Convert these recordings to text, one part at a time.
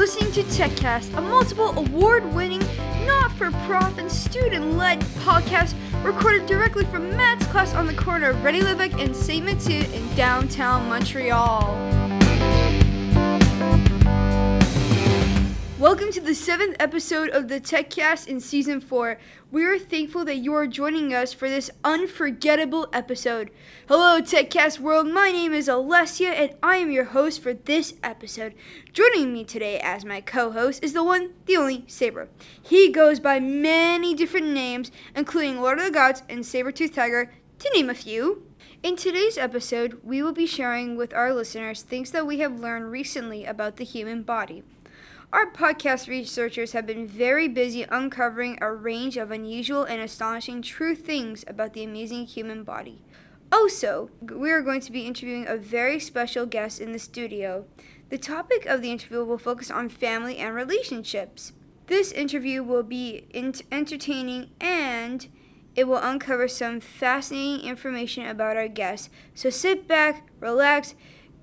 listening to TechCast, a multiple award-winning, not-for-profit, student-led podcast recorded directly from Matt's class on the corner of René Lévesque and St. Mathieu in downtown Montreal. Welcome to the 7th episode of the TechCast in Season 4. We are thankful that you are joining us for this unforgettable episode. Hello, TechCast world. My name is Alessia, and I am your host for this episode. Joining me today as my co-host is the one, the only, Saber. He goes by many different names, including Lord of the Gods and Saber-Tooth Tiger, to name a few. In today's episode, we will be sharing with our listeners things that we have learned recently about the human body. Our podcast researchers have been very busy uncovering a range of unusual and astonishing true things about the amazing human body. Also, we are going to be interviewing a very special guest in the studio. The topic of the interview will focus on family and relationships. This interview will be entertaining and it will uncover some fascinating information about our guest. So sit back, relax,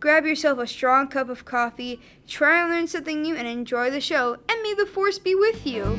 grab yourself a strong cup of coffee, try and learn something new, and enjoy the show, and may the force be with you.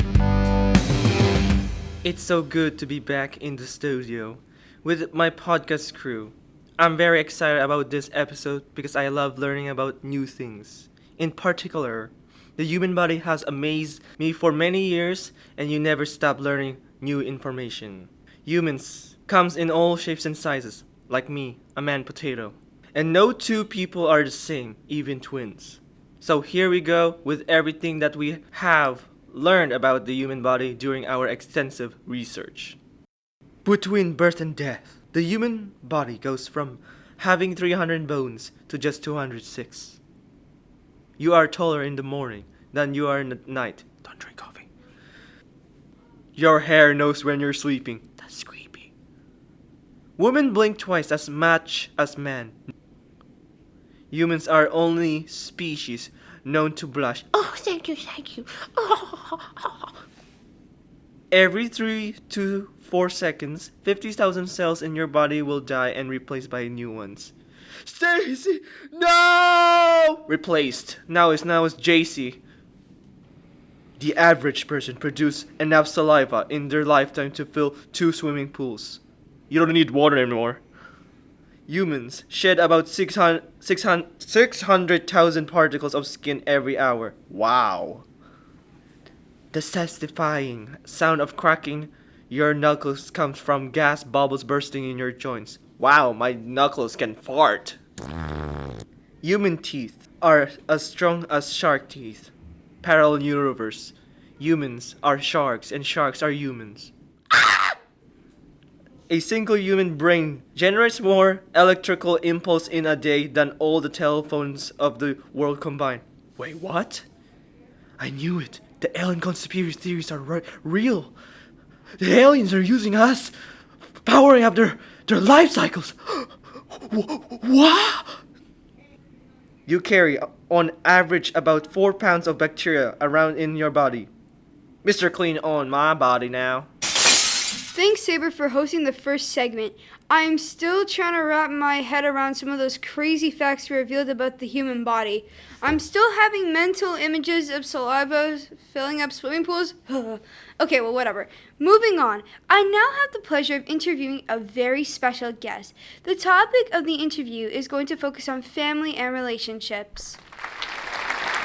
It's so good to be back in the studio with my podcast crew. I'm very excited about this episode because I love learning about new things. In particular, the human body has amazed me for many years, and you never stop learning new information. Humans comes in all shapes and sizes, like me, a man potato. And no two people are the same, even twins. So here we go with everything that we have learned about the human body during our extensive research. Between birth and death, the human body goes from having 300 bones to just 206. You are taller in the morning than you are in the night. Don't drink coffee. Your hair knows when you're sleeping. That's creepy. Women blink twice as much as men. Humans are only species known to blush. Oh, thank you. Oh. Every 3 to 4 seconds, 50,000 cells in your body will die and replaced by new ones. Stacy, no! Replaced. Now it's JC. The average person produces enough saliva in their lifetime to fill 2 swimming pools. You don't need water anymore. Humans shed about 600,000 particles of skin every hour. Wow. The satisfying sound of cracking your knuckles comes from gas bubbles bursting in your joints. Wow, my knuckles can fart. Human teeth are as strong as shark teeth. Parallel universe. Humans are sharks and sharks are humans. A single human brain generates more electrical impulse in a day than all the telephones of the world combined. Wait, what? I knew it. The alien conspiracy theories are real. The aliens are using us, powering up their life cycles. What? You carry, on average, about 4 pounds of bacteria around in your body. Mr. Clean on my body now. Thanks, Saber, for hosting the first segment. I'm still trying to wrap my head around some of those crazy facts revealed about the human body. I'm still having mental images of saliva filling up swimming pools. Okay, well, whatever. Moving on. I now have the pleasure of interviewing a very special guest. The topic of the interview is going to focus on family and relationships.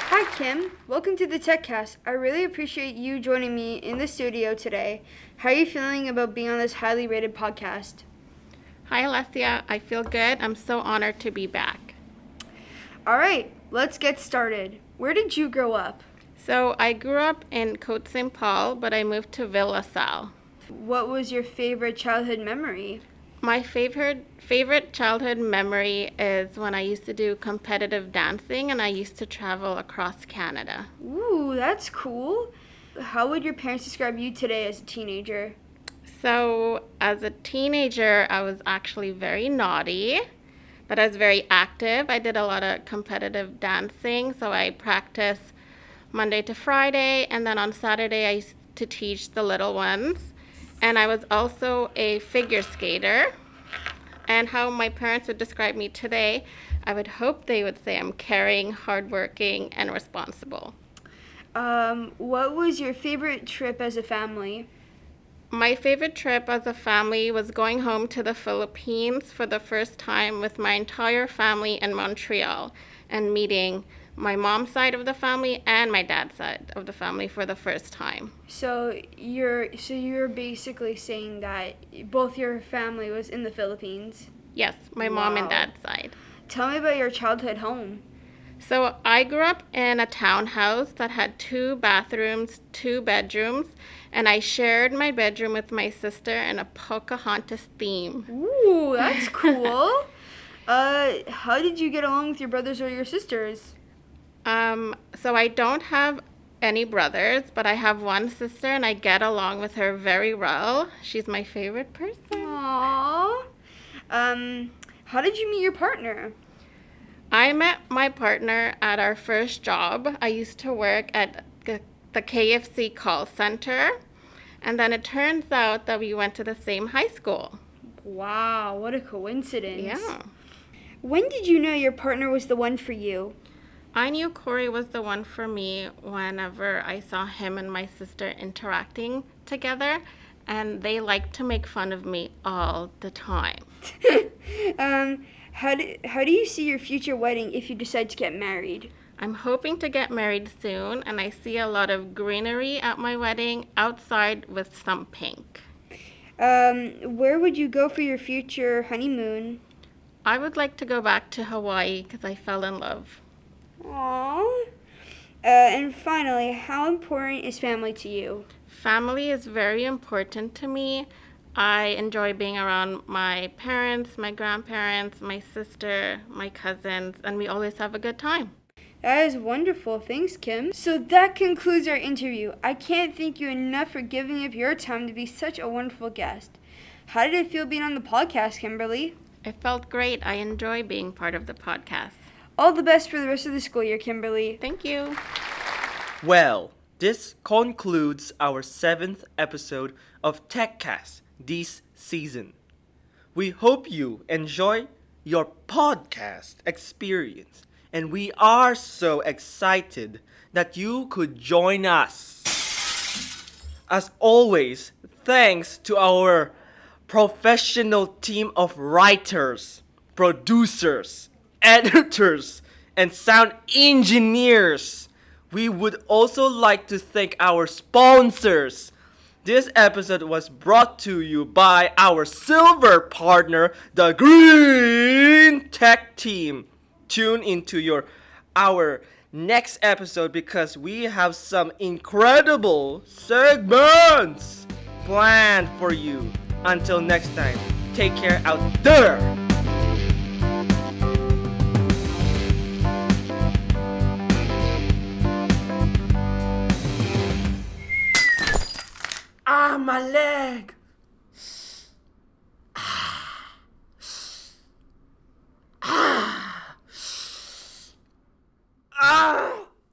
Hi, Kim. Welcome to the TechCast. I really appreciate you joining me in the studio today. How are you feeling about being on this highly rated podcast? Hi, Alessia. I feel good. I'm so honored to be back. All right, let's get started. Where did you grow up? So I grew up in Côte Saint Paul, but I moved to Ville La Salle. What was your favorite childhood memory? My favorite childhood memory is when I used to do competitive dancing and I used to travel across Canada. Ooh, that's cool. How would your parents describe you today as a teenager? So as a teenager, I was actually very naughty, but I was very active. I did a lot of competitive dancing, so I practiced Monday to Friday, and then on Saturday I used to teach the little ones. And I was also a figure skater. And how my parents would describe me today, I would hope they would say I'm caring, hardworking, and responsible. What was your favorite trip as a family? My favorite trip as a family was going home to the Philippines for the first time with my entire family in Montreal and meeting my mom's side of the family and my dad's side of the family for the first time. So you're basically saying that both your family was in the Philippines. Yes, my mom and Wow. dad's side. Tell me about your childhood home. So I grew up in a townhouse that had 2 bathrooms, 2 bedrooms, and I shared my bedroom with my sister in a Pocahontas theme. Ooh, that's cool. How did you get along with your brothers or your sisters? So I don't have any brothers, but I have one sister and I get along with her very well. She's my favorite person. Aww. How did you meet your partner? I met my partner at our first job. I used to work at the KFC call center, and then it turns out that we went to the same high school. Wow, what a coincidence. Yeah. When did you know your partner was the one for you? I knew Corey was the one for me whenever I saw him and my sister interacting together, and they liked to make fun of me all the time. How do you see your future wedding if you decide to get married? I'm hoping to get married soon, and I see a lot of greenery at my wedding outside with some pink. Where would you go for your future honeymoon? I would like to go back to Hawaii because I fell in love. Aww. And finally, how important is family to you? Family is very important to me. I enjoy being around my parents, my grandparents, my sister, my cousins, and we always have a good time. That is wonderful. Thanks, Kim. So that concludes our interview. I can't thank you enough for giving up your time to be such a wonderful guest. How did it feel being on the podcast, Kimberly? It felt great. I enjoy being part of the podcast. All the best for the rest of the school year, Kimberly. Thank you. Well, this concludes our 7th episode of TechCast this season. We hope you enjoy your podcast experience, and we are so excited that you could join us. As always, thanks to our professional team of writers, producers, editors, and sound engineers. We would also like to thank our sponsors. This episode was brought to you by our silver partner, the Green Tech Team. Tune into our next episode because we have some incredible segments planned for you. Until next time, take care out there. Ah, my leg!